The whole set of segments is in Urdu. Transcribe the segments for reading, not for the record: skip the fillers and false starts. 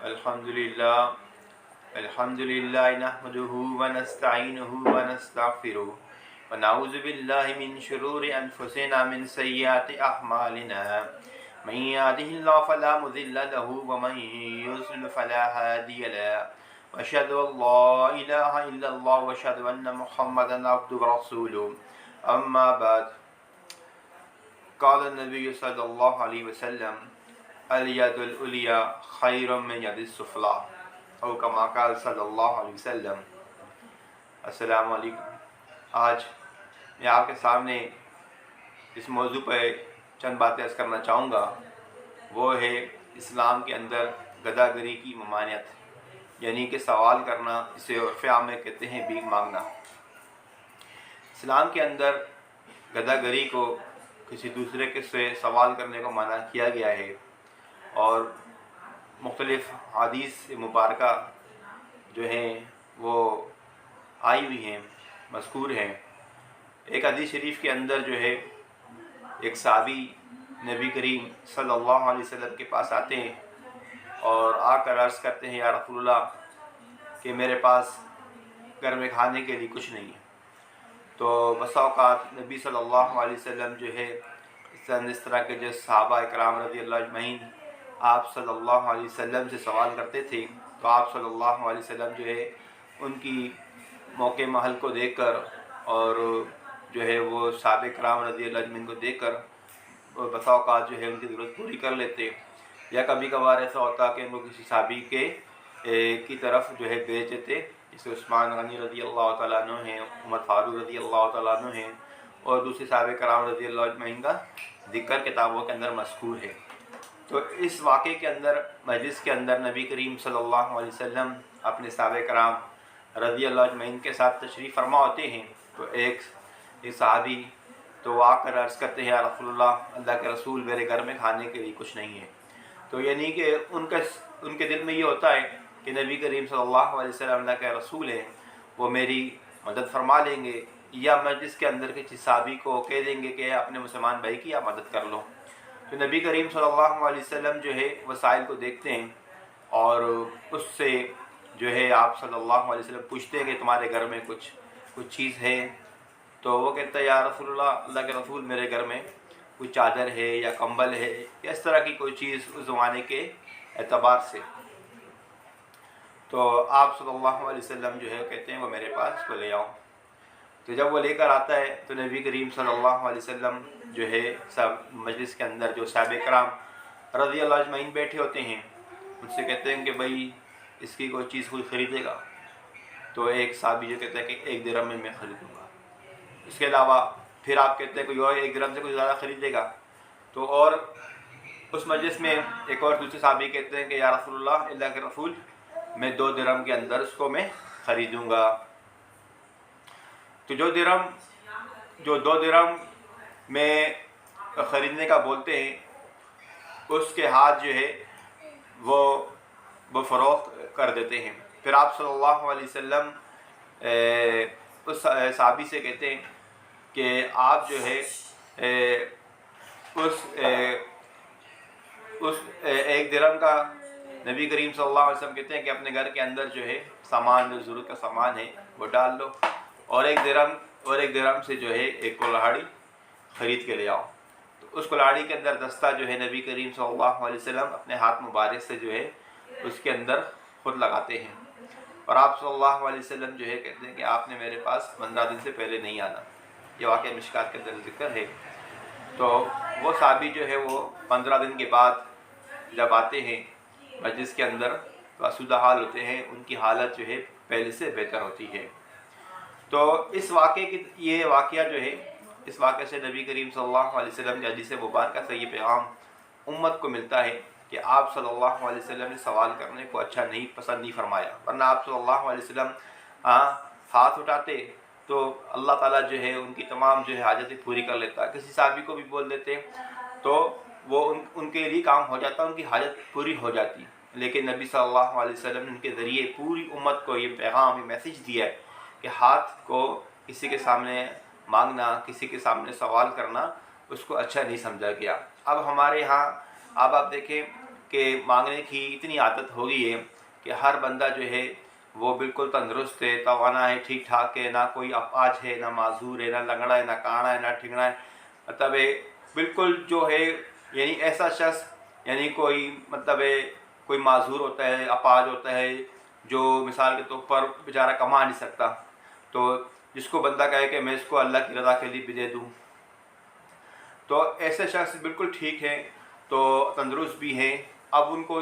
الحمدللہ الحمدللہ نحمدہ ونستعینہ ونستغفرہ ونعوذ باللہ من شرور انفسنا من سیئات اعمالنا من یہدہ اللہ فلا مضل لہ ومن یضلل فلا ہادی لہ واشہد ان لا الہ الا اللہ واشہد ان محمدا عبدہ ورسولہ اما بعد قال النبی صلی اللہ علیہ وسلم الید العلیٰ خیر من ید السفلیٰ او کما قال صلی اللہ علیہ وسلم۔ السلام علیکم۔ آج میں آپ کے سامنے اس موضوع پہ چند باتیں عرض کرنا چاہوں گا، وہ ہے اسلام کے اندر گدھا گری کی ممانعت، یعنی کہ سوال کرنا، اسے عرف عام میں کہتے ہیں بھیک مانگنا۔ اسلام کے اندر گدھا گری کو، کسی دوسرے کے سے سوال کرنے کو منع کیا گیا ہے، اور مختلف حدیث مبارکہ جو ہیں وہ آئی ہوئی ہیں، مذکور ہیں۔ ایک حدیث شریف کے اندر جو ہے ایک صحابی نبی کریم صلی اللہ علیہ وسلم کے پاس آتے ہیں اور آ کر عرض کرتے ہیں، یا رسول اللہ کہ میرے پاس گھر میں کھانے کے لیے کچھ نہیں ہے۔ تو بسا اوقات نبی صلی اللہ علیہ وسلم جو ہے اس طرح کے جو صحابہ اکرام رضی اللہ اجمعین آپ صلی اللہ علیہ وسلم سے سوال کرتے تھے، تو آپ صلی اللہ علیہ وسلم جو ہے ان کی موقع محل کو دیکھ کر اور جو ہے وہ صحابہ کرام رضی اللہ اجمعین کو دیکھ کر بسا اوقات جو ہے ان کی ضرورت پوری کر لیتے، یا کبھی کبھار ایسا ہوتا کہ ان کو کسی صحابی کی طرف جو ہے بھیج دیتے، جیسے عثمان غنی رضی اللہ تعالیٰ عنہ ہیں، عمر فاروق رضی اللہ تعالیٰ عنہ ہیں، اور دوسرے صحابہ کرام رضی اللہ اجمعین کا ذکر کتابوں کے اندر مذکور ہے۔ تو اس واقعے کے اندر، مجلس کے اندر نبی کریم صلی اللہ علیہ وسلم اپنے صحابہ کرام رضی اللہ اجمعین کے ساتھ تشریف فرما ہوتے ہیں، تو ایک صحابی تو آ کر عرض کرتے ہیں، یا رسول اللہ، اللہ کے رسول میرے گھر میں کھانے کے لیے کچھ نہیں ہے۔ تو یعنی کہ ان کے دل میں یہ ہوتا ہے کہ نبی کریم صلی اللہ علیہ وسلم اللہ کے رسول ہیں، وہ میری مدد فرما لیں گے، یا مجلس کے اندر کسی صحابی کو کہہ دیں گے کہ اپنے مسلمان بھائی کی آپ مدد کر لو۔ تو نبی کریم صلی اللہ علیہ وسلم جو ہے وسائل کو دیکھتے ہیں اور اس سے جو ہے آپ صلی اللہ علیہ وسلم پوچھتے ہیں کہ تمہارے گھر میں کچھ چیز ہے؟ تو وہ کہتا ہے، یا رسول اللہ، اللہ کے رسول میرے گھر میں کوئی چادر ہے یا کمبل ہے یا اس طرح کی کوئی چیز اس زمانے کے اعتبار سے۔ تو آپ صلی اللہ علیہ وسلم جو ہے کہتے ہیں وہ میرے پاس کو لے آؤ۔ تو جب وہ لے کر آتا ہے تو نبی کریم صلی اللہ علیہ وسلم جو ہے سب مجلس کے اندر جو صحابہ کرام رضی اللہ اجمعین بیٹھے ہوتے ہیں ان سے کہتے ہیں کہ بھائی اس کی کوئی چیز کوئی خریدے گا؟ تو ایک صحابی جو کہتا ہے کہ 1 درہم میں خریدوں گا۔ اس کے علاوہ پھر آپ کہتے ہیں کوئی اور 1 درہم سے کچھ زیادہ خریدے گا؟ تو اور اس مجلس میں ایک اور دوسرے صحابی کہتے ہیں کہ یا رسول اللہ کے رسول میں 2 درہم کے اندر اس کو میں خریدوں گا۔ تو جو 2 درہم میں خریدنے کا بولتے ہیں، اس کے ہاتھ جو ہے وہ فروخت کر دیتے ہیں۔ پھر آپ صلی اللہ علیہ وسلم اس صحابی سے کہتے ہیں کہ آپ جو ہے اس 1 درہم کا، نبی کریم صلی اللہ علیہ وسلم کہتے ہیں کہ اپنے گھر کے اندر جو ہے سامان، جو ضرورت کا سامان ہے وہ ڈال دو، اور 1 درہم سے جو ہے ایک کلاڑی خرید کے لے آؤ۔ تو اس کلاڑی کے اندر دستہ جو ہے نبی کریم صلی اللہ علیہ وسلم اپنے ہاتھ مبارک سے جو ہے اس کے اندر خود لگاتے ہیں، اور آپ صلی اللہ علیہ وسلم جو ہے کہتے ہیں کہ آپ نے میرے پاس 15 دن سے پہلے نہیں آنا۔ یہ واقعہ مشکات کے اندر ذکر ہے۔ تو وہ صحابی جو ہے وہ 15 دن کے بعد جب آتے ہیں مجلس کے اندر تو آسودہ حال ہوتے ہیں، ان کی حالت جو ہے پہلے سے بہتر ہوتی ہے۔ تو اس یہ واقعہ جو ہے، اس واقعے سے نبی کریم صلی اللہ علیہ وسلم کے حدیث مبارکہ سے یہ پیغام امت کو ملتا ہے کہ آپ صلی اللہ علیہ وسلم نے سوال کرنے کو پسند نہیں فرمایا، ورنہ آپ صلی اللہ علیہ وسلم ہاتھ اٹھاتے تو اللہ تعالیٰ جو ہے ان کی تمام جو ہے حاجتیں پوری کر لیتا۔ کسی صحابی کو بھی بول دیتے تو وہ ان کے لیے کام ہو جاتا، ان کی حاجت پوری ہو جاتی۔ لیکن نبی صلی اللہ علیہ وسلم نے ان کے ذریعے پوری امت کو یہ پیغام، یہ میسیج دیا ہے کہ ہاتھ کو کسی کے سامنے مانگنا، کسی کے سامنے سوال کرنا اس کو اچھا نہیں سمجھا گیا۔ اب ہمارے ہاں آپ دیکھیں کہ مانگنے کی اتنی عادت ہو گئی ہے کہ ہر بندہ جو ہے وہ بالکل تندرست ہے، توانا ہے، ٹھیک ٹھاک ہے، نہ کوئی اپاہج ہے، نہ معذور ہے، نہ لنگڑا ہے، نہ کانا ہے، نہ ٹھنگڑا ہے، مطلب بالکل جو ہے یعنی ایسا شخص یعنی کوئی مطلب کوئی معذور ہوتا ہے، اپاہج ہوتا ہے، جو مثال کے طور پر بیچارہ کما نہیں سکتا، تو جس کو بندہ کہے کہ میں اس کو اللہ کی رضا کے لیے بھی دے دوں، تو ایسے شخص بالکل ٹھیک ہیں، تو تندرست بھی ہیں، اب ان کو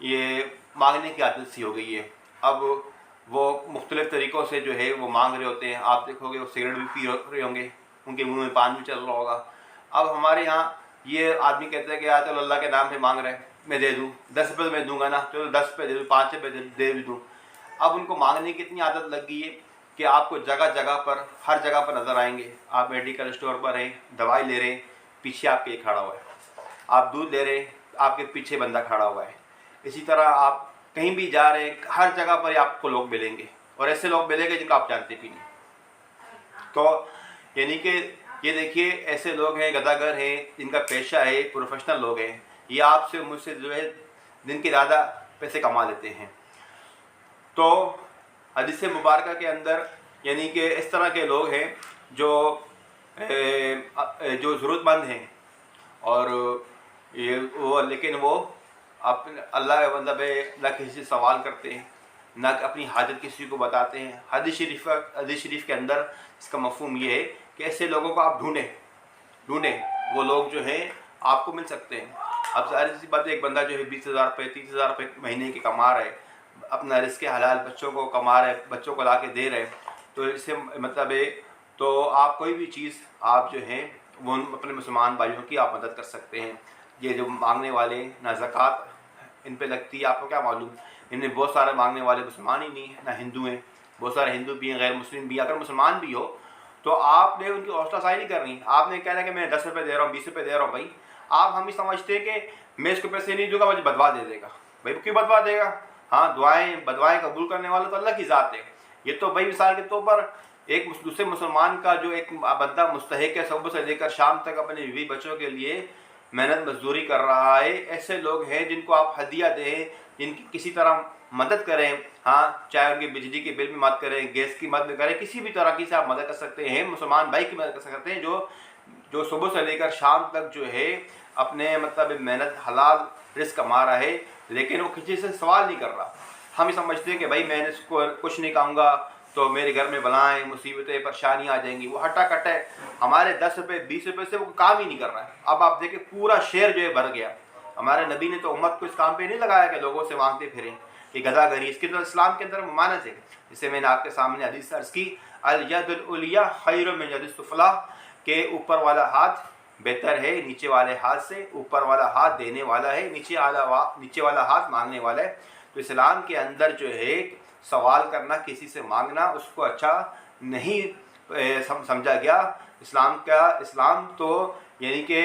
یہ مانگنے کی عادت سی ہو گئی ہے، اب وہ مختلف طریقوں سے جو ہے وہ مانگ رہے ہوتے ہیں. آپ دیکھو گے وہ سگریٹ بھی پی رہے ہوں گے، ان کے منہ میں پان بھی چل رہا ہوگا. اب ہمارے یہاں یہ آدمی کہتے ہیں کہ چلو اللہ کے نام پہ مانگ رہے ہیں، میں دے دوں، 10 روپے میں دوں گا نا، چلو 10 روپے دے دوں، 5 روپے دے بھی دوں. اب ان کو مانگنے کی اتنی عادت لگ گئی ہے کہ آپ کو جگہ جگہ پر، ہر جگہ پر نظر آئیں گے. آپ میڈیکل اسٹور پر ہیں، دوائی لے رہے ہیں، پیچھے آپ کے کھڑا ہوا ہے. آپ دودھ لے رہے ہیں، آپ کے پیچھے بندہ کھڑا ہوا ہے. اسی طرح آپ کہیں بھی جا رہے ہیں، ہر جگہ پر آپ کو لوگ ملیں گے، اور ایسے لوگ ملیں گے جن کو آپ جانتے بھی نہیں. تو یعنی کہ یہ دیکھیے ایسے لوگ ہیں، گداگر ہیں، جن کا پیشہ ہے، پروفیشنل لوگ ہیں، یہ آپ سے مجھ سے جو ہے دن کے زیادہ پیسے کما لیتے ہیں. تو حدیث مبارکہ کے اندر یعنی کہ اس طرح کے لوگ ہیں جو ضرورت مند ہیں، اور لیکن وہ اپنے اللہ کسی سے سوال کرتے ہیں، نہ اپنی حاجت کسی کو بتاتے ہیں. حدیث شریف کے اندر اس کا مفہوم یہ ہے کہ ایسے لوگوں کو آپ ڈھونڈیں، وہ لوگ جو ہیں آپ کو مل سکتے ہیں. اب ظاہر سی بات ہے، ایک بندہ جو ہے 20,000 روپے 30,000 روپے مہینے کے کما رہا ہے، اپنا رزق حلال بچوں کو کما رہے، بچوں کو لا کے دے رہے، تو اس سے مطلب ہے تو آپ کوئی بھی چیز آپ جو ہیں وہ اپنے مسلمان بھائیوں کی آپ مدد کر سکتے ہیں. یہ جو مانگنے والے نہ زکوٰۃ ان پہ لگتی ہے، آپ کو کیا معلوم، ان میں بہت سارے مانگنے والے مسلمان ہی نہیں ہیں، نہ ہندو ہیں، بہت سارے ہندو بھی ہیں، غیر مسلم بھی ہیں. اگر مسلمان بھی ہو تو آپ نے ان کی حوصلہ افزائی نہیں کرنی. آپ نے کہنا کہ میں 10 روپے دے رہا ہوں، 20 روپے دے رہا ہوں. بھائی آپ ہم ہی سمجھتے ہیں کہ میں اس کو پیسے نہیں دوں گا، مجھے بدوا دے گا. بھائی کیوں بدوا دے گا؟ ہاں بدوائیں قبول کرنے والا تو اللہ کی ذات ہے. یہ تو بھائی مثال کے طور پر ایک دوسرے مسلمان کا جو ایک بندہ مستحق ہے، صبح سے لے کر شام تک اپنے بیوی بچوں کے لیے محنت مزدوری کر رہا ہے، ایسے لوگ ہیں جن کو آپ ہدیہ دیں، جن کی کسی طرح مدد کریں. ہاں چاہے ان کی بجلی کے بل میں مدد کریں، گیس کی مدد کریں، کسی بھی طرح کی سے آپ مدد کر سکتے ہیں. مسلمان بھائی کی مدد کر سکتے ہیں جو صبح سے لے کر شام تک جو ہے اپنے مطلب محنت حلال رزق کما رہا ہے، لیکن وہ کسی سے سوال نہیں کر رہا. ہم ہی سمجھتے ہیں کہ بھائی میں نے اس کو کچھ نہیں کہوں گا تو میرے گھر میں بلائیں، مصیبتیں، پریشانیاں آ جائیں گی. وہ ہٹا کٹ ہے، ہمارے 10 روپے 20 روپے سے وہ کام ہی نہیں کر رہا ہے. اب آپ دیکھیں پورا شہر جو ہے بھر گیا. ہمارے نبی نے تو امت کو اس کام پہ نہیں لگایا کہ لوگوں سے مانگتے پھریں، کہ گدا گری. اس کے تو اسلام کے اندر ممانعت ہے. جسے میں نے آپ کے سامنے حدیث عرض کی، الید العلیٰ خیر من ید السفلیٰ، کہ اوپر والا ہاتھ بہتر ہے نیچے والے ہاتھ سے. اوپر والا ہاتھ دینے والا ہے، نیچے والا ہاتھ مانگنے والا ہے. تو اسلام کے اندر جو ہے سوال کرنا، کسی سے مانگنا، اس کو اچھا نہیں سمجھا گیا. اسلام تو یعنی کہ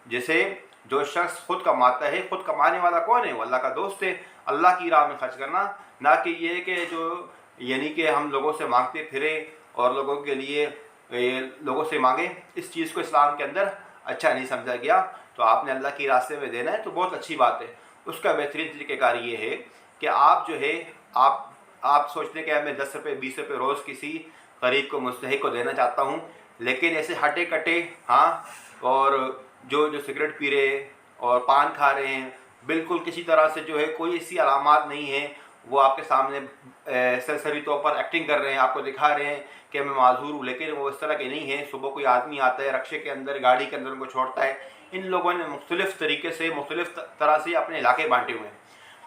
جیسے جو شخص خود کماتا ہے، خود کمانے والا کون ہے؟ وہ اللہ کا دوست ہے. اللہ کی راہ میں خرچ کرنا، نہ کہ یہ کہ جو یعنی کہ ہم لوگوں سے مانگتے پھریں اور لوگوں کے لیے لوگوں سے مانگیں. اس چیز کو اسلام کے اندر اچھا نہیں سمجھا گیا. تو آپ نے اللہ کی راستے میں دینا ہے تو بہت اچھی بات ہے. اس کا بہترین طریقہ کار یہ ہے کہ آپ جو ہے آپ سوچتے ہیں کہ میں 10 روپے 20 روپے روز کسی غریب کو، مستحق کو دینا چاہتا ہوں، لیکن ایسے ہٹے کٹے اور جو سگریٹ پی رہے اور پان کھا رہے ہیں، بالکل کسی طرح سے جو ہے کوئی ایسی علامات نہیں ہیں، وہ آپ کے سامنے سرسری طور پر ایکٹنگ کر رہے ہیں، آپ کو دکھا رہے ہیں کہ میں معذور ہوں، لیکن وہ اس طرح کے نہیں ہیں. صبح کوئی آدمی آتا ہے رکشے کے اندر، گاڑی کے اندر ان کو چھوڑتا ہے. ان لوگوں نے مختلف طریقے سے، مختلف طرح سے اپنے علاقے بانٹے ہوئے ہیں.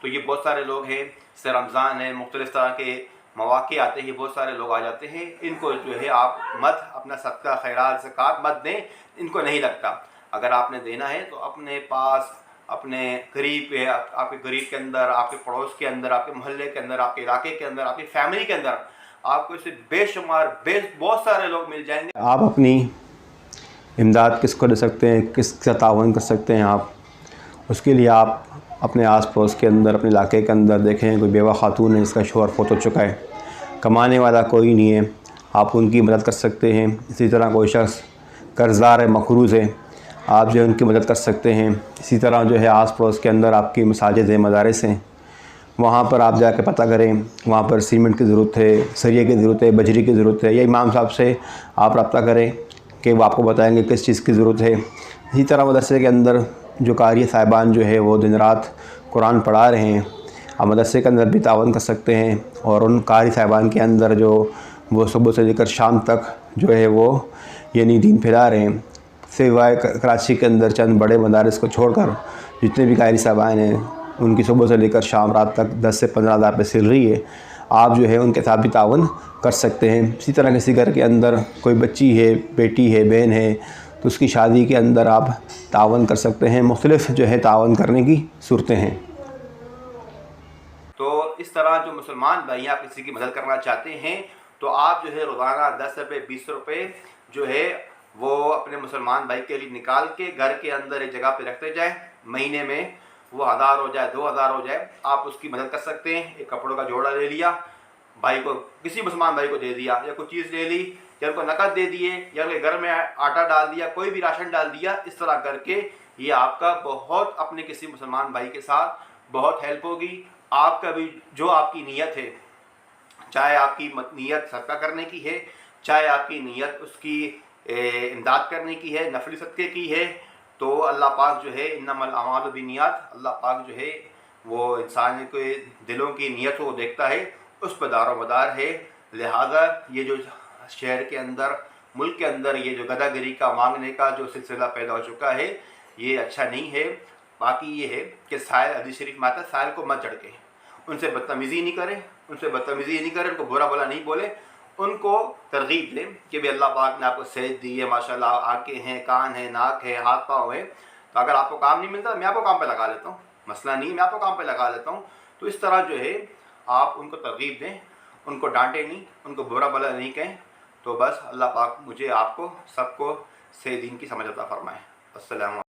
تو یہ بہت سارے لوگ ہیں، جیسے رمضان ہے، مختلف طرح کے مواقع آتے ہیں، بہت سارے لوگ آ جاتے ہیں. ان کو جو ہے آپ مت اپنا صدقہ خیرات زکوٰۃ مت دیں، ان کو نہیں لگتا. اگر آپ نے دینا ہے تو اپنے پاس، اپنے قریب، آپ کے قریب کے اندر، آپ کے پڑوس کے اندر، آپ کے محلے کے اندر، آپ کے علاقے کے اندر، آپ کی فیملی کے اندر آپ کو اسے بے شمار بہت سارے لوگ مل جائیں گے. آپ اپنی امداد کس کو دے سکتے ہیں، کس کا تعاون کر سکتے ہیں آپ، اس کے لیے آپ اپنے آس پڑوس کے اندر، اپنے علاقے کے اندر دیکھیں کوئی بیوہ خاتون ہے جس کا شوہر فوت ہو چکا ہے، کمانے والا کوئی نہیں ہے، آپ ان کی مدد کر سکتے ہیں. اسی طرح کوئی شخص قرض دار ہے، مقروض ہے، آپ جو ہے ان کی مدد کر سکتے ہیں۔ اسی طرح جو ہے آس پڑوس کے اندر آپ کی مساجد ہیں، مدارس ہیں، وہاں پر آپ جا کے پتہ کریں وہاں پر سیمنٹ کی ضرورت ہے، سریے کی ضرورت ہے، بجری کی ضرورت ہے، یا امام صاحب سے آپ رابطہ کریں کہ وہ آپ کو بتائیں گے کس چیز کی ضرورت ہے۔ اسی طرح مدرسے کے اندر جو قاری صاحبان جو ہے وہ دن رات قرآن پڑھا رہے ہیں، آپ مدرسے کے اندر بھی تعاون کر سکتے ہیں، اور ان قاری صاحبان کے اندر جو وہ صبح سے لے کر شام تک جو ہے وہ یعنی دین پھیلا رہے ہیں۔ سوائے کراچی کے اندر چند بڑے مدارس کو چھوڑ کر جتنے بھی قاری صاحبان ہیں ان کی صبح سے لے کر شام رات تک 10 سے 15 ہزار روپے سیلری ہے، آپ جو ہے ان کے ساتھ بھی تعاون کر سکتے ہیں۔ اسی طرح کسی گھر کے اندر کوئی بچی ہے، بیٹی ہے، بہن ہے، تو اس کی شادی کے اندر آپ تعاون کر سکتے ہیں۔ مختلف جو ہے تعاون کرنے کی صورتیں ہیں۔ تو اس طرح جو مسلمان بھائی آپ کسی کی مدد کرنا چاہتے ہیں تو آپ جو ہے روزانہ 10 روپے 20 روپے جو ہے وہ اپنے مسلمان بھائی کے لیے نکال کے گھر کے اندر ایک جگہ پہ رکھتے جائیں۔ مہینے میں وہ 1000 ہو جائے، 2000 ہو جائے، آپ اس کی مدد کر سکتے ہیں۔ ایک کپڑوں کا جوڑا لے لیا، بھائی کو کسی مسلمان بھائی کو دے دیا، یا کوئی چیز لے لی، یا ان کو نقد دے دیے، یا ان کے گھر میں آٹا ڈال دیا، کوئی بھی راشن ڈال دیا، اس طرح کر کے یہ آپ کا بہت اپنے کسی مسلمان بھائی کے ساتھ بہت ہیلپ ہوگی۔ آپ کا بھی جو آپ کی نیت ہے، چاہے آپ کی نیت صدقہ کرنے کی ہے، چاہے آپ کی نیت اس کی امداد کرنے کی ہے، نفلی صدقے کی ہے، تو اللہ پاک جو ہے انما الاعمال بالنیات، اللہ پاک جو ہے وہ انسان کے دلوں کی نیت کو دیکھتا ہے، اس پہ دار و مدار ہے۔ لہذا یہ جو شہر کے اندر، ملک کے اندر یہ جو گدھا گری کا مانگنے کا جو سلسلہ پیدا ہو چکا ہے، یہ اچھا نہیں ہے۔ باقی یہ ہے کہ سائل، حدیث شریف میں آتا ہے سائل کو مت جھڑکیں، ان سے بدتمیزی نہیں کریں، ان کو برا بلا نہیں بولے، ان کو ترغیب دیں کہ بھی اللہ پاک نے آپ کو صحت دی ہے، ماشاءاللہ آنکھیں ہیں، کان ہیں، ناک ہے، ہاتھ پاؤں ہیں، تو اگر آپ کو کام نہیں ملتا میں آپ کو کام پہ لگا لیتا ہوں، مسئلہ نہیں، میں آپ کو کام پہ لگا لیتا ہوں۔ تو اس طرح جو ہے آپ ان کو ترغیب دیں، ان کو ڈانٹیں نہیں، ان کو برا بلا نہیں کہیں، تو بس اللہ پاک مجھے، آپ کو، سب کو صحیح دین کی سمجھ عطا فرمائے۔ السلام علیکم۔